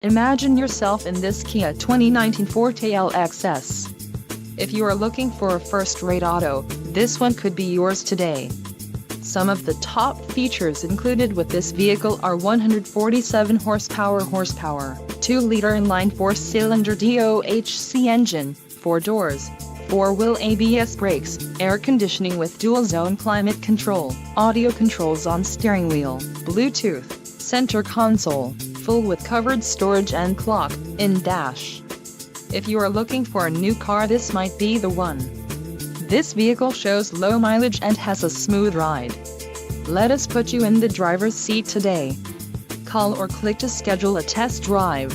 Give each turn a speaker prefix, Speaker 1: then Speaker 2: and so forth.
Speaker 1: Imagine yourself in this Kia 2019 Forte LXS. If you are looking for a first-rate auto, this one could be yours today. Some of the top features included with this vehicle are 147 horsepower, 2-liter inline 4-cylinder DOHC engine, 4 doors, 4-wheel ABS brakes, air conditioning with dual-zone climate control, audio controls on steering wheel, Bluetooth, center console, full with covered storage and clock-in dash. If you are looking for a new car, this might be the one. This vehicle shows low mileage and has a smooth ride. Let us put you in the driver's seat today. Call or click to schedule a test drive.